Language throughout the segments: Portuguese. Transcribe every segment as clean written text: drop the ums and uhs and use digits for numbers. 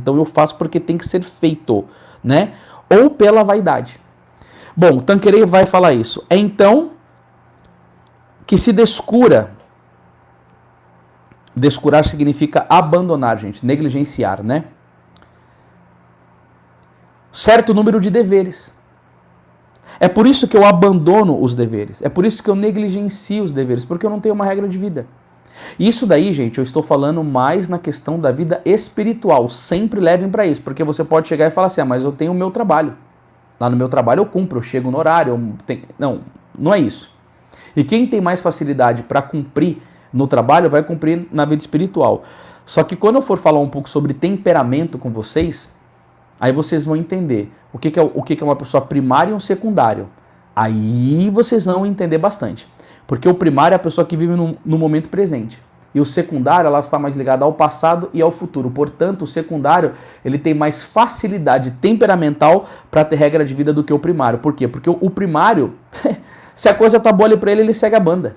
então eu faço porque tem que ser feito, né? Ou pela vaidade. Bom, Tanqueray vai falar isso. É então que se descura. Descurar significa abandonar, gente, negligenciar, né? Certo número de deveres. É por isso que eu abandono os deveres. É por isso que eu negligencio os deveres, porque eu não tenho uma regra de vida. Isso daí, gente, eu estou falando mais na questão da vida espiritual. Sempre levem para isso, porque você pode chegar e falar assim, mas eu tenho o meu trabalho. Lá no meu trabalho eu cumpro, eu chego no horário. Não, não é isso. E quem tem mais facilidade para cumprir no trabalho vai cumprir na vida espiritual. Só que quando eu for falar um pouco sobre temperamento com vocês, aí vocês vão entender o que é uma pessoa primária e um secundário. Aí vocês vão entender bastante. Porque o primário é a pessoa que vive no momento presente. E o secundário, ela está mais ligada ao passado e ao futuro. Portanto, o secundário, ele tem mais facilidade temperamental para ter regra de vida do que o primário. Por quê? Porque o primário, se a coisa tá boa ali para ele, ele segue a banda.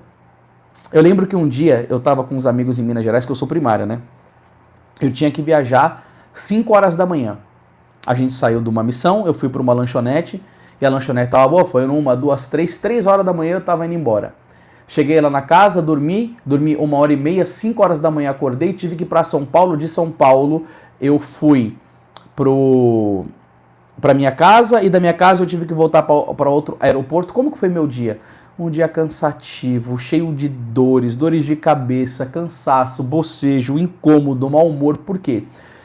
Eu lembro que um dia eu estava com uns amigos em Minas Gerais, que eu sou primário, né? Eu tinha que viajar 5 horas da manhã. A gente saiu de uma missão, eu fui para uma lanchonete, e a lanchonete estava boa, foi 1, 2, 3 horas da manhã eu estava indo embora. Cheguei lá na casa, dormi 1h30, 5 horas da manhã acordei, tive que ir para São Paulo. De São Paulo eu fui para minha casa, e da minha casa eu tive que voltar para outro aeroporto. Como que foi meu dia? Um dia cansativo, cheio de dores de cabeça, cansaço, bocejo, incômodo, mau humor. Por quê?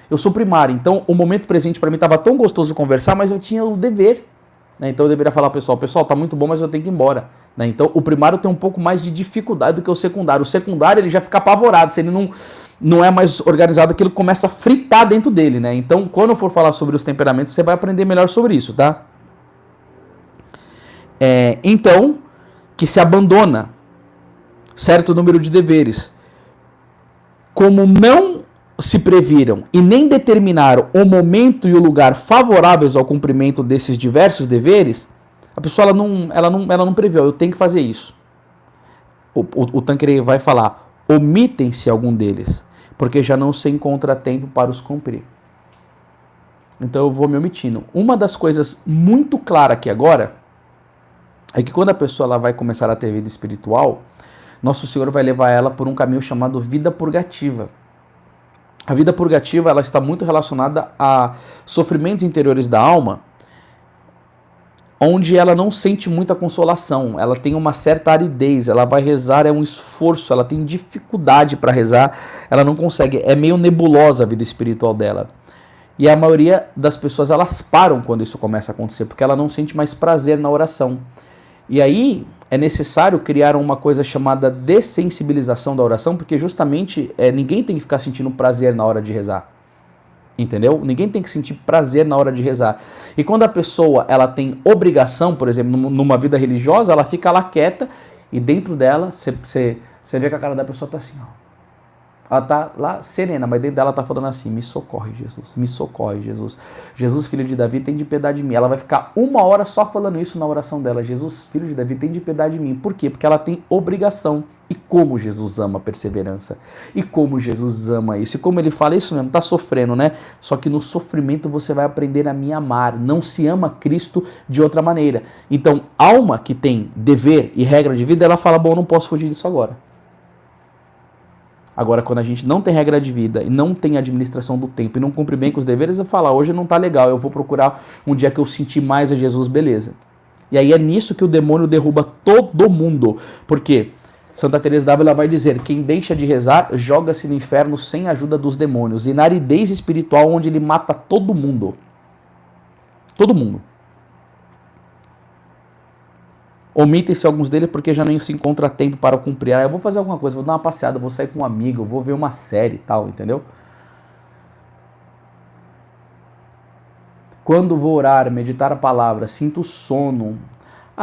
Eu sou primário, então o momento presente para mim estava tão gostoso conversar, mas eu tinha o dever. Né? Então eu deveria falar, pessoal, tá muito bom, mas eu tenho que ir embora. Né? Então o primário tem um pouco mais de dificuldade do que o secundário. O secundário ele já fica apavorado, se ele não é mais organizado, aquilo começa a fritar dentro dele. Né? Então quando eu for falar sobre os temperamentos, você vai aprender melhor sobre isso, tá? Então, que se abandona certo número de deveres. Como não se previram e nem determinaram o momento e o lugar favoráveis ao cumprimento desses diversos deveres, a pessoa ela não previu, eu tenho que fazer isso. O Tanqueray vai falar, omitem-se algum deles, porque já não se encontra tempo para os cumprir. Então eu vou me omitindo. Uma das coisas muito claras aqui agora é que quando a pessoa ela vai começar a ter vida espiritual, Nosso Senhor vai levar ela por um caminho chamado vida purgativa. A vida purgativa ela está muito relacionada a sofrimentos interiores da alma, onde ela não sente muita consolação, ela tem uma certa aridez, ela vai rezar, é um esforço, ela tem dificuldade para rezar, ela não consegue, é meio nebulosa a vida espiritual dela. E a maioria das pessoas elas param quando isso começa a acontecer, porque ela não sente mais prazer na oração. E aí é necessário criar uma coisa chamada dessensibilização da oração, porque justamente ninguém tem que ficar sentindo prazer na hora de rezar. Entendeu? Ninguém tem que sentir prazer na hora de rezar. E quando a pessoa ela tem obrigação, por exemplo, numa vida religiosa, ela fica lá quieta e dentro dela, você vê que a cara da pessoa tá assim, ó. Ela tá lá serena, mas dentro dela tá falando assim, me socorre, Jesus, me socorre, Jesus. Jesus, filho de Davi, tem de piedade de mim. Ela vai ficar 1 hora só falando isso na oração dela. Jesus, filho de Davi, tem de piedade de mim. Por quê? Porque ela tem obrigação. E como Jesus ama a perseverança. E como Jesus ama isso. E como ele fala isso mesmo, tá sofrendo, né? Só que no sofrimento você vai aprender a me amar. Não se ama Cristo de outra maneira. Então, alma que tem dever e regra de vida, ela fala, bom, não posso fugir disso agora. Agora, quando a gente não tem regra de vida e não tem administração do tempo e não cumpre bem com os deveres, eu falo, hoje não tá legal, eu vou procurar um dia que eu sentir mais a Jesus, beleza. E aí é nisso que o demônio derruba todo mundo. Por quê? Santa Teresa d'Ávila vai dizer, quem deixa de rezar, joga-se no inferno sem a ajuda dos demônios. E na aridez espiritual, onde ele mata todo mundo. Todo mundo. Omitem-se alguns deles porque já nem se encontra tempo para cumprir. Eu vou fazer alguma coisa, vou dar uma passeada, vou sair com um amigo, vou ver uma série e tal, entendeu? Quando vou orar, meditar a palavra, sinto sono.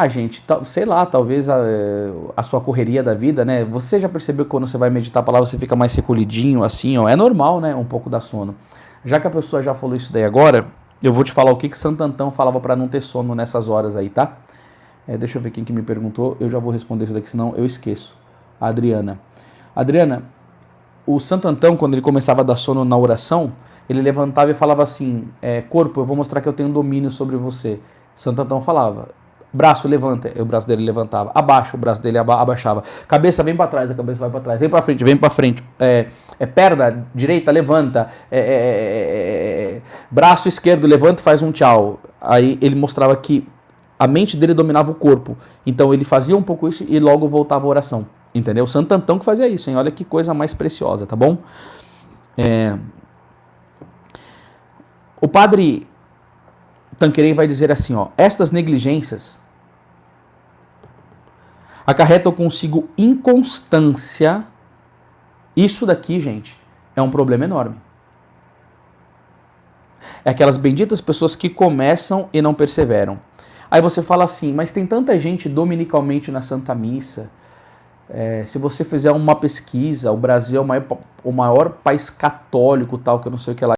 Gente, sei lá, talvez a sua correria da vida, né? Você já percebeu que quando você vai meditar a palavra, você fica mais recolhidinho, assim, ó. É normal, né? Um pouco da sono. Já que a pessoa já falou isso daí agora, eu vou te falar o que Santo Antão falava para não ter sono nessas horas aí, tá? Deixa eu ver quem que me perguntou, eu já vou responder isso daqui, senão eu esqueço. A Adriana. Adriana, o Santo Antão, quando ele começava a dar sono na oração, ele levantava e falava assim, corpo, eu vou mostrar que eu tenho domínio sobre você. Santo Antão falava, braço, levanta, o braço dele levantava, abaixa, o braço dele abaixava, cabeça, vem para trás, a cabeça vai para trás, vem para frente, perna direita, levanta, braço esquerdo, levanta e faz um tchau. Aí ele mostrava que a mente dele dominava o corpo, então ele fazia um pouco isso e logo voltava à oração, entendeu? Santo Antão que fazia isso, hein? Olha que coisa mais preciosa, tá bom? O padre Tanqueray vai dizer assim, ó, estas negligências acarretam consigo inconstância. Isso daqui, gente, é um problema enorme. É aquelas benditas pessoas que começam e não perseveram. Aí você fala assim, mas tem tanta gente dominicalmente na Santa Missa. Se você fizer uma pesquisa, o Brasil é o maior país católico, tal, que eu não sei o que lá.